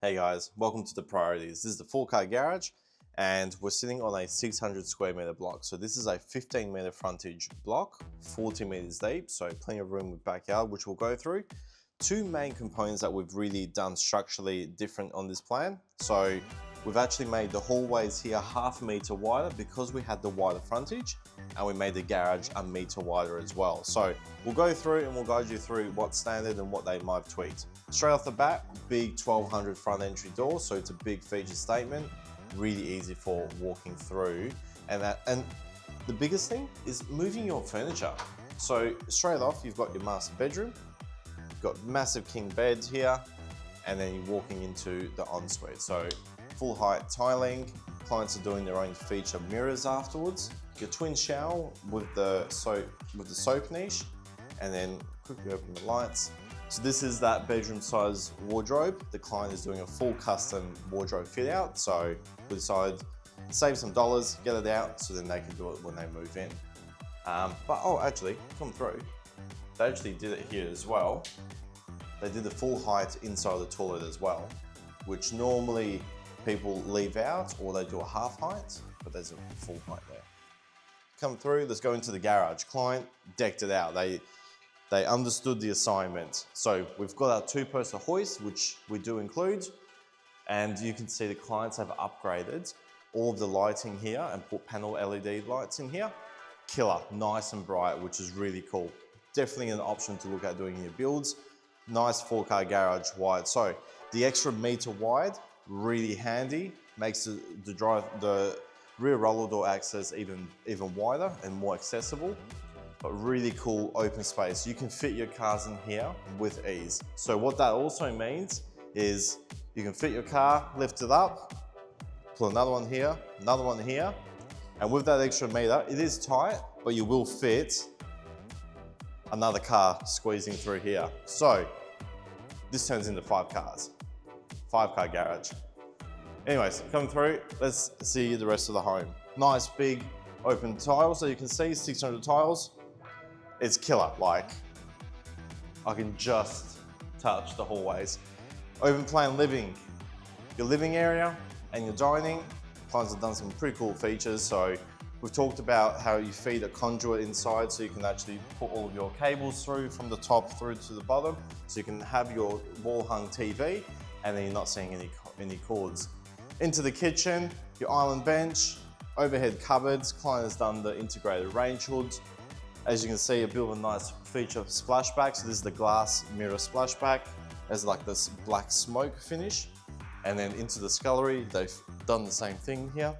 Hey guys, welcome to the priorities. This is the 4-car garage and we're sitting on a 600 square meter block. So this is a 15 meter frontage block, 40 meters deep, so plenty of room with backyard, which we'll go through. Two main components that we've really done structurally different on this plan. So we've actually made the hallways here ½ meter wider because we had the wider frontage, and we made the garage a meter wider as well. So we'll go through and we'll guide you through what's standard and what they might have tweaked. Straight off the bat, big 1200 front entry door, so it's a big feature statement, really easy for walking through. And the biggest thing is moving your furniture. So straight off, you've got your master bedroom, you've got massive king beds here, and then you're walking into the ensuite. So full height tiling, clients are doing their own feature mirrors afterwards. Your twin shower with the soap niche, and then quickly open the lights. So this is that bedroom size wardrobe. The client is doing a full custom wardrobe fit out. So we decided save some dollars, get it out, so then they can do it when they move in. Actually, come through. They actually did it here as well. They did the full height inside the toilet as well, which normally people leave out or they do a half height, but there's a full height there. Come through, let's go into the garage. Client decked it out. They understood the assignment. So we've got our 2-poster hoist, which we do include, and you can see the clients have upgraded all of the lighting here and put panel LED lights in here. Killer, nice and bright, which is really cool. Definitely an option to look at doing in your builds. Nice 4-car garage wide. So the extra meter wide, really handy, makes the rear roller door access even wider and more accessible, but really cool open space. You can fit your cars in here with ease. So what that also means is you can fit your car, lift it up, put another one here, and with that extra meter, it is tight, but you will fit another car squeezing through here. So this turns into 5 cars, 5-car garage. Anyways, come through, let's see the rest of the home. Nice big open tiles, so you can see 600 tiles. It's killer, like I can just touch the hallways. Open plan living, your living area and your dining. Clients have done some pretty cool features. So we've talked about how you feed a conduit inside, so you can actually put all of your cables through from the top through to the bottom. So you can have your wall hung TV and then you're not seeing any cords. Into the kitchen, your island bench, overhead cupboards. Client has done the integrated range hoods. As you can see, a bit of a nice feature splashback. So this is the glass mirror splashback. There's like this black smoke finish. And then into the scullery, they've done the same thing here.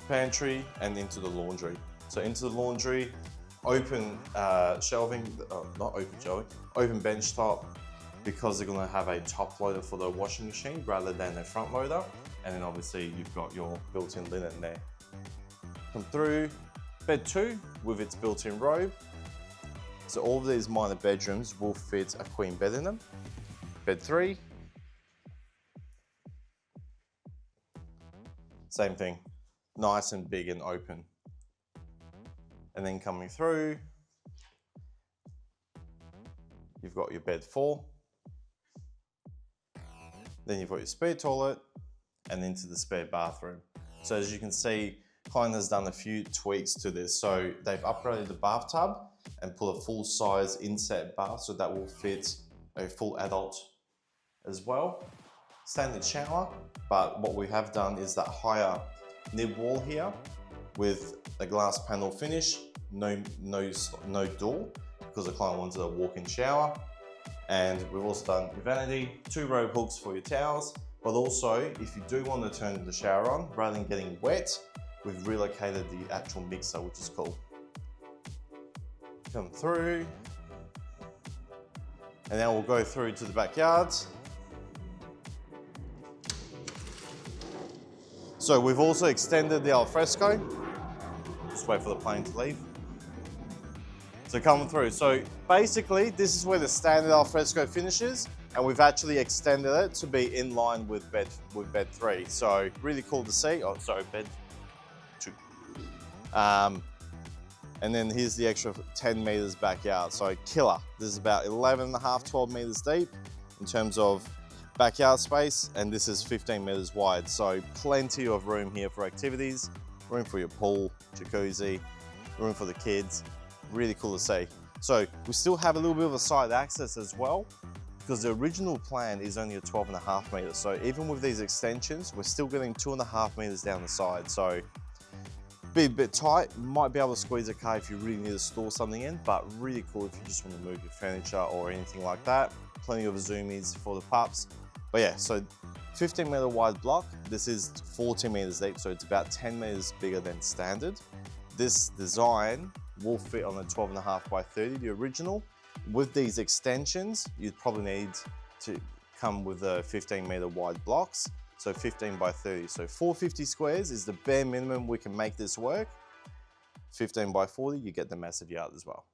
Pantry and into the laundry. So into the laundry, open shelving, not open shelving, open bench top, because they're gonna have a top loader for the washing machine rather than a front loader. And then obviously you've got your built-in linen there. Come through, bed 2 with its built-in robe. So all of these minor bedrooms will fit a queen bed in them. Bed 3. Same thing, nice and big and open. And then coming through, you've got your bed 4. Then you've got your spare toilet and into the spare bathroom. So as you can see, client has done a few tweaks to this. So they've upgraded the bathtub and put a full size inset bath, so that will fit a full adult as well. Standard shower, but what we have done is that higher nib wall here with a glass panel finish, no door, because the client wanted a walk-in shower. And we've also done your vanity, 2 robe hooks for your towels, but also if you do want to turn the shower on, rather than getting wet, we've relocated the actual mixer, which is cool. Come through, and now we'll go through to the backyard. So we've also extended the Alfresco. Just wait for the plane to leave. So coming through. So basically, this is where the standard Alfresco finishes, and we've actually extended it to be in line with bed 3. So really cool to see. Oh, sorry, bed 2. And then here's the extra 10 meters backyard. So killer. This is about 11.5, 12 meters deep in terms of backyard space, and this is 15 meters wide. So plenty of room here for activities, room for your pool, jacuzzi, room for the kids. Really cool to see. So we still have a little bit of a side access as well, because the original plan is only a 12.5 meters. So even with these extensions, we're still getting 2.5 meters down the side. So be a bit tight, might be able to squeeze a car if you really need to store something in, but really cool if you just want to move your furniture or anything like that. Plenty of zoomies for the pups. But yeah, so 15 meter wide block. This is 14 meters deep, so it's about 10 meters bigger than standard. This design will fit on a 12.5 by 30, the original. With these extensions, you'd probably need to come with a 15 meter wide blocks, so 15 by 30. So 450 squares is the bare minimum we can make this work. 15 by 40, you get the massive yard as well.